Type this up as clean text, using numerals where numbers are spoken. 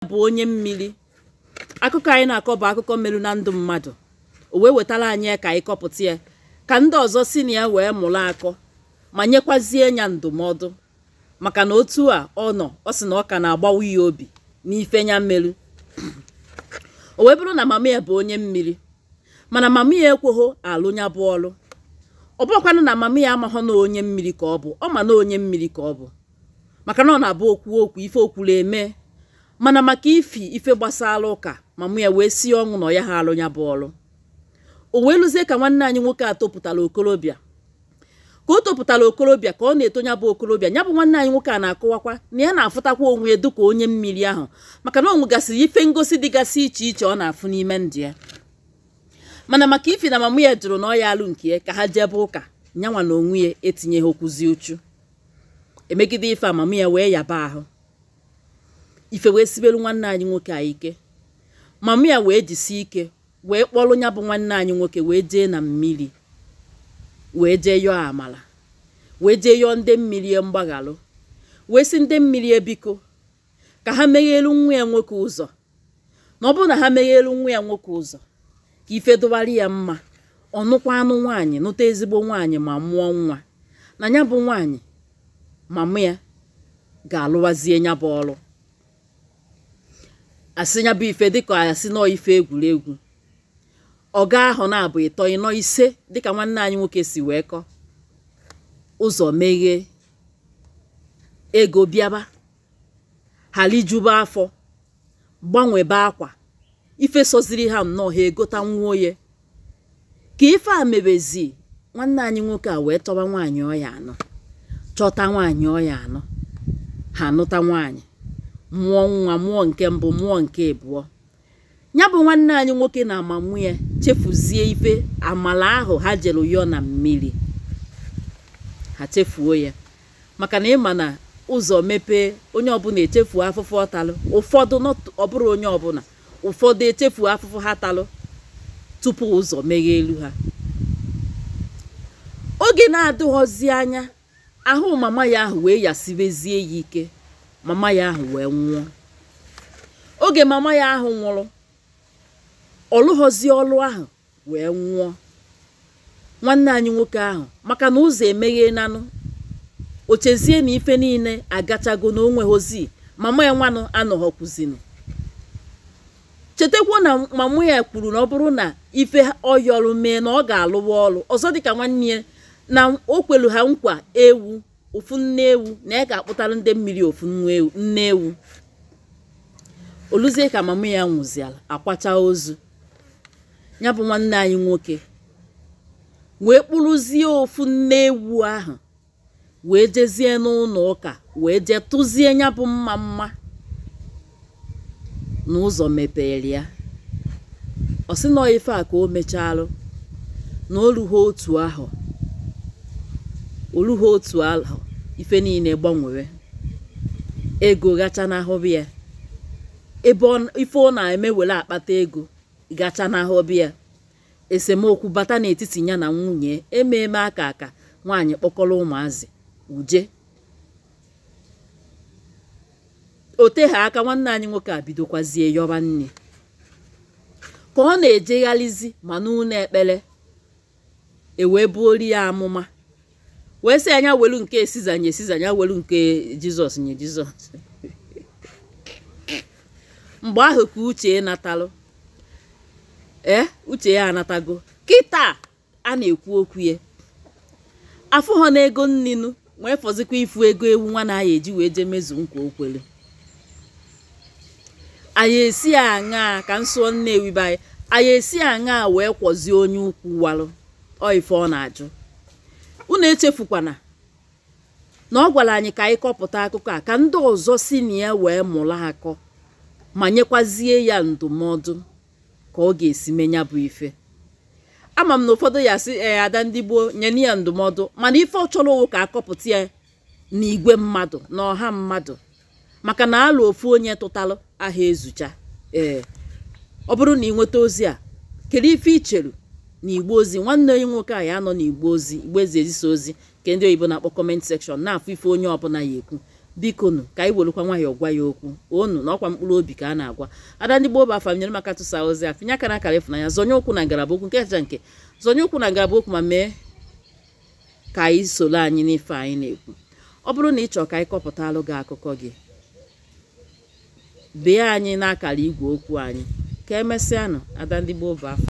bụ onye mmiri. Akụkọ anyị na-akọ bụ akụkọ merụ na ndụ mmadụ. O wee wetara anyị ka anyị kọpụta ya ka ndị ọzọ si na ya wee mụrụ akọ ma nyekwazie ya ndụmọdụ maka na otu a ọ nọ ọ sị na ọ ka na-agbawa ya obi n'ife nya mmerụ. O wee bụrụ na mama ya bụ onye mmiri mana mama ya ekweghị alụ ya bụ ọrụ. Ọ bụrụkwanụ na mama ya amaghọ na onye mmiri ka ọ bụ, ọ ma na onye mmiri ka ọ bụ maka na ọ na-abụ okwu ife okwuru eme. Mana maka ife gbasara ụka mama ya wee si ọnwụ na ya ha alụ ya bụ ọrụ. O wee lụzie ka nwanne anyị nwoke atopụtara okorobịa. Ka o topụtara okorobịa ka ọ na-eto ya bụ okorobịa, ya bụ nwanne anyị nwoke a na-akọwakwa na ya na-afụtakwa onwe ya dịka onye mmiri ahụ maka na o nwegasịrị ife ngosi dịgasị iche iche ọ na-afụ n'ime ndụ ya. Mana maka ifi na mama ya jụrụ na ọ ya alụ nke ya ka ha jebe ụka, nyanwa na onwe ya etinye ha okwuzi uchu. Emegide ife a mama ya wee yaba ahụ. Ife wee sibelu nwanne anyị nwoke a ike. Mama ya wee jisi ike wee kpọrọ ya bụ nwanne anyị nwoke wee jee na mmiri wee jee yọọ amala wee jee yọọ ndị mmiri mgbaghalụ wee si ndị mmiri biko ka ha meghelu nwa ya nwoke ụzọ, na ọ bụrụ na ha meghelu nwa ya nwoke ụzọ ka ife dụwarị ya mma, ọ nụkwa anụ nwaanyị nụta ezigbo nwaanyị ma mụọ nwa, na ya bụ nwaanyị mama ya ga-alụwazie ya bụ ọrụ. Asị ya bụ ife dịka asị nọ ife egwuregwu. Ọga ahụ na-abụ ịtọ ịnọ ise dịka nwanne anyị nwoke si wee kọ. Ụzọ meghee, ego bịaba, halijuba afọ, gbanwebe akwa, ife soziri ha nnọọ ha egota nwuo ya. Ka ife a mebezi, nwanne anyị nwoke a wee chọba nwaanyị ọya anọ, chọta nwaanyị ọya anọ, ha anụta nwaanyị, mụọ nwa, mụọ nke mbụ, mụọ nke abụọ. Ya bụ nwanne anyị nwoke na amamụ ya chefuzie ife amala ahụ ha jere yọọ na mmiri. Ha chefuo ya maka na ịma na ụzọ mepee onye ọbụla echefuo afụfụ ọ talụ. Ụfọdụ ọ bụrụ onye ọbụla, ụfọdụ echefuo afụfụ ha talụ tupu ụzọ meghee elu ha. Oge na-adịghọzi anya, ahụ mama ya ahụ wee yasibezie ya ike, mama ya ahụ wee nwụọ. Oge mama ya ahụ nwụrụ, ọlụghọzi ọlụ ahụ wee nwụọ. Nwanne anyị nwoke ahụ maka na ụzọ emeghee nanụ, o chezie na ife niile agachago na onweghọzi, mama ya nwanụ anọghọkwuzinu. Chetakwa na mama ya kwuru na ọ bụrụ na ife ọyọrụ mee na ọ ga-alụwa ọlụ ọzọ dịka nwanne ya, na o kwelu ha nkwa ewu, ofu nne ewu, na ya ga-akpụtara ndị mmiri ofu nne ewu. Oluzie ka mama ya nwụziala, akwacha ozu. Ya bụ nwanne anyị nwoke wee kpụrụzie ofu nne ewu ahụ wee jezie n'ụlọ ụka wee jee tụzie ya bụ mma n'ụzọ mepere ya. Ọ sị na ife a ka o mechalụ na oluho otu ahụ ife niile gbanwere. Ego gacha n'ahụ ya, ebe ife ọ na-eme were akpata ego gacha n'ahụ ya. Esemokwu bata n'etiti ya na nwunye, ememe aka nwaanyị kpọkọrọ ụmụazị uje. O tegha aka nwanne anyị nwoke a bidokwazie yọba nne. Ka ọ na-ejeghalizi ma n'ụlọ ekpere, ewee buori ya amụma wee sị anya welu nke esizanya welu nke Jizọs nye Jizọs. Mgbe ahụ ka uche natalụ, uche ya anatago. Kịta a na-ekwu okwu ya, afụghọ na ego nninu wee fọzikwa ifu ego ewu nwa na eji wee je mezu nkwa okwele. Anyị esi aṅa ka nsọ Nnewi be anyị esi aṅa wee kwọzie onye ukwu walụ. Ọ ife ọ na-ajụ. Unu echefukwana na ọ gwara anyị ka anyị kọpụta akụkọ a ka ndị ọzọ si na ya wee mụrụ akọ ma nyekwazie ya ndụmọdụ ka ọ ga-esi menya bụ ife. Ama m na ụfọdụ ya sị ada ndị gboo nyere ya ndụmọdụ, mana ife ọ chọrọ ka akọpụta ya n'igwe mmadụ na ọha mmadụ maka na alụ ofu onye tụtalụ aha ezucha. Ọ bụrụ na ị nweta ozi a, kedu ife i cheru na igbo ozi? Nwanne onye nwoke a ya nọ n'igbo ozi, igbo ezi ezisa ozi nke ndị oyibo na-akpọ comment section na-afụ ife onye ọbụla ya ekwu. bikonu ka anyị welukwa nwayọọ gwa ya okwu onu na ọkwa mkpụrụ obi ka a na-agwa. Ada ndị gboo bụ afa nyere maka tụsa ozi afinya aka na akara ịfụnanya zonye okwu na ngalaba okwu nke echa nke zonye okwu na ngalaba okwu ma mee ka anyị soro anyị n'ife anyị na-ekwu. Ọ bụrụ na ị chọọ ka anyị kọpụtalụ gị akụkọ gị, bee anyị n'akara igwe okwu anyị. Ka emesịanụ. Ada ndị gboo bụ afa.